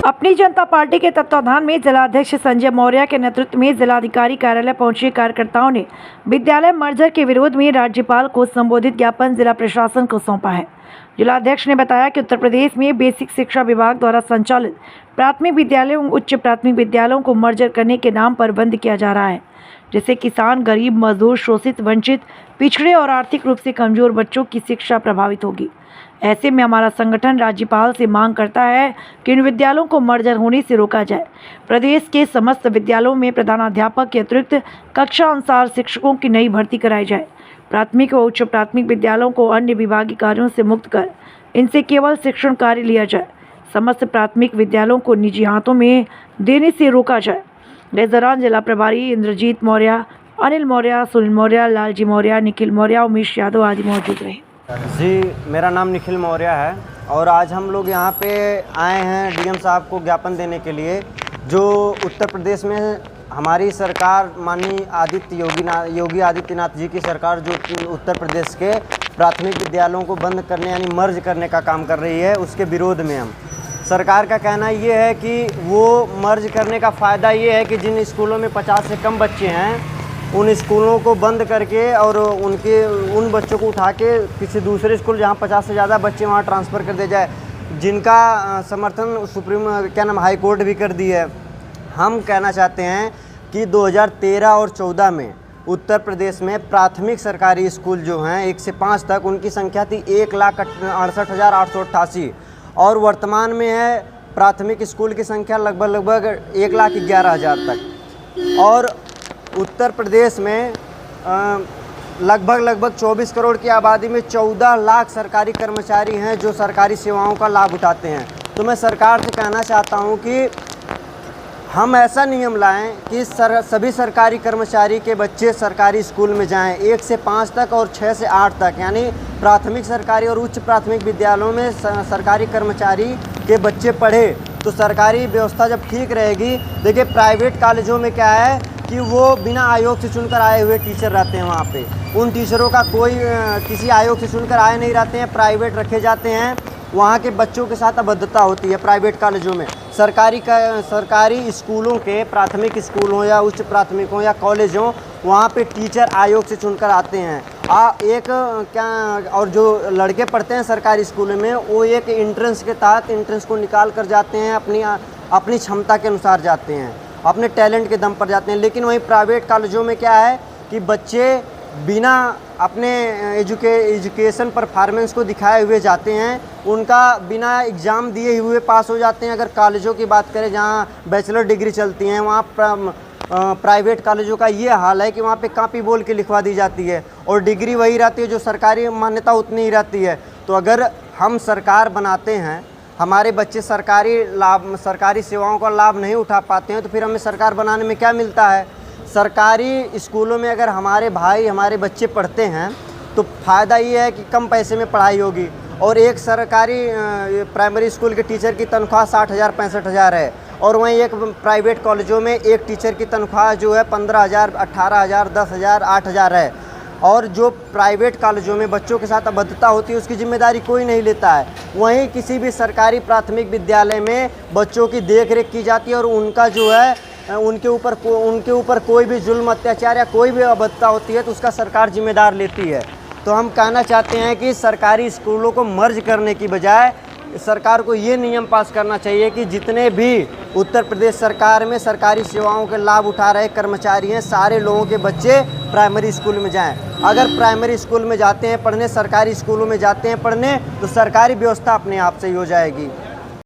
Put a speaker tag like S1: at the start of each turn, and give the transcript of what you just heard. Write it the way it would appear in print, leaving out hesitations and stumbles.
S1: अपनी जनता पार्टी के तत्वाधान में जिलाध्यक्ष संजय मौर्य के नेतृत्व में जिलाधिकारी कार्यालय पहुंचे कार्यकर्ताओं ने विद्यालय मर्जर के विरोध में राज्यपाल को संबोधित ज्ञापन जिला प्रशासन को सौंपा है। जिलाध्यक्ष ने बताया कि उत्तर प्रदेश में बेसिक शिक्षा विभाग द्वारा संचालित प्राथमिक विद्यालयों एवं उच्च प्राथमिक विद्यालयों को मर्जर करने के नाम पर बंद किया जा रहा है, जिससे किसान, गरीब, मजदूर, शोषित, वंचित, पिछड़े और आर्थिक रूप से कमजोर बच्चों की शिक्षा प्रभावित होगी। ऐसे में हमारा संगठन राज्यपाल से मांग करता है कि इन विद्यालयों को मर्जर होने से रोका जाए। प्रदेश के समस्त विद्यालयों में प्रधानाध्यापक के अतिरिक्त कक्षा अनुसार शिक्षकों की नई भर्ती कराई जाए। प्राथमिक व उच्च प्राथमिक विद्यालयों को अन्य विभागीय कार्यों से मुक्त कर इनसे केवल शिक्षण कार्य लिया जाए। समस्त प्राथमिक विद्यालयों को निजी हाथों में देने से रोका जाए। इस दौरान जिला प्रभारी इंद्रजीत मौर्य, अनिल मौर्य, सुनील मौर्य, लालजी मौर्य, निखिल मौर्य, उमेश यादव आदि मौजूद रहे।
S2: जी, मेरा नाम निखिल मौर्य है और आज हम लोग यहाँ पे आए हैं डीएम साहब को ज्ञापन देने के लिए, जो उत्तर प्रदेश में हमारी सरकार माननीय योगी आदित्यनाथ जी की सरकार जो उत्तर प्रदेश के प्राथमिक विद्यालयों को बंद करने यानी मर्ज करने का काम कर रही है, उसके विरोध में हम सरकार का कहना ये है कि वो मर्ज करने का फ़ायदा ये है कि जिन स्कूलों में 50 से कम बच्चे हैं उन स्कूलों को बंद करके और उन बच्चों को उठा के किसी दूसरे स्कूल जहां 50 से ज़्यादा बच्चे वहां ट्रांसफ़र कर दिया जाए, जिनका समर्थन सुप्रीम हाई कोर्ट भी कर दी है। हम कहना चाहते हैं कि 2013 और 14 में उत्तर प्रदेश में प्राथमिक सरकारी स्कूल जो हैं 1 से 5 तक उनकी संख्या थी 1,68,888 और वर्तमान में है प्राथमिक स्कूल की संख्या लगभग 1,11,000 तक। और उत्तर प्रदेश में लगभग 24 करोड़ की आबादी में 14 लाख सरकारी कर्मचारी हैं जो सरकारी सेवाओं का लाभ उठाते हैं। तो मैं सरकार से कहना चाहता हूं कि हम ऐसा नियम लाएं कि सभी सरकारी कर्मचारी के बच्चे सरकारी स्कूल में जाएं 1 से 5 तक और 6 से 8 तक, यानी प्राथमिक सरकारी और उच्च प्राथमिक विद्यालयों में सरकारी कर्मचारी के बच्चे पढ़े तो सरकारी व्यवस्था जब ठीक रहेगी। देखिए, प्राइवेट कॉलेजों में क्या है कि वो बिना आयोग से चुनकर आए हुए टीचर रहते हैं, वहाँ पे उन टीचरों का कोई किसी आयोग से चुनकर आए नहीं रहते हैं, प्राइवेट रखे जाते हैं। वहाँ के बच्चों के साथ अभद्रता होती है प्राइवेट कॉलेजों में। सरकारी स्कूलों के प्राथमिक स्कूल हों या उच्च प्राथमिक हों या कॉलेज हों, वहाँ पे टीचर आयोग से चुनकर आते हैं। और जो लड़के पढ़ते हैं सरकारी स्कूलों में वो एक एंट्रेंस के तहत एंट्रेंस को निकाल कर जाते हैं, अपनी क्षमता के अनुसार जाते हैं, अपने टैलेंट के दम पर जाते हैं। लेकिन वहीं प्राइवेट कॉलेजों में क्या है कि बच्चे बिना अपने एजुकेशन परफॉर्मेंस को दिखाए हुए जाते हैं, उनका बिना एग्ज़ाम दिए हुए पास हो जाते हैं। अगर कॉलेजों की बात करें जहां बैचलर डिग्री चलती हैं, वहाँ प्राइवेट कॉलेजों का ये हाल है कि वहाँ पे कॉपी बोल के लिखवा दी जाती है और डिग्री वही रहती है जो सरकारी मान्यता उतनी ही रहती है। तो अगर हम सरकार बनाते हैं, हमारे बच्चे सरकारी सेवाओं का लाभ नहीं उठा पाते हैं, तो फिर हमें सरकार बनाने में क्या मिलता है? सरकारी स्कूलों में अगर हमारे बच्चे पढ़ते हैं तो फ़ायदा ये है कि कम पैसे में पढ़ाई होगी। और एक सरकारी प्राइमरी स्कूल के टीचर की तनख्वाह 60,000 65,000 है और वहीं एक प्राइवेट कॉलेजों में एक टीचर की तनख्वाह जो है 15,000 18,000 10,000 8,000 है। और जो प्राइवेट कॉलेजों में बच्चों के साथ अभद्रता होती है उसकी जिम्मेदारी कोई नहीं लेता है। वहीं किसी भी सरकारी प्राथमिक विद्यालय में बच्चों की देखरेख की जाती है और उनका जो है उनके ऊपर कोई भी जुल्म, अत्याचार या कोई भी अभद्रता होती है तो उसका सरकार जिम्मेदार लेती है। तो हम कहना चाहते हैं कि सरकारी स्कूलों को मर्ज करने की बजाय सरकार को ये नियम पास करना चाहिए कि जितने भी उत्तर प्रदेश सरकार में सरकारी सेवाओं के लाभ उठा रहे कर्मचारी हैं, सारे लोगों के बच्चे प्राइमरी स्कूल में जाएं। अगर प्राइमरी स्कूल में जाते हैं पढ़ने, सरकारी स्कूलों में जाते हैं पढ़ने, तो सरकारी व्यवस्था अपने आप से ही हो जाएगी।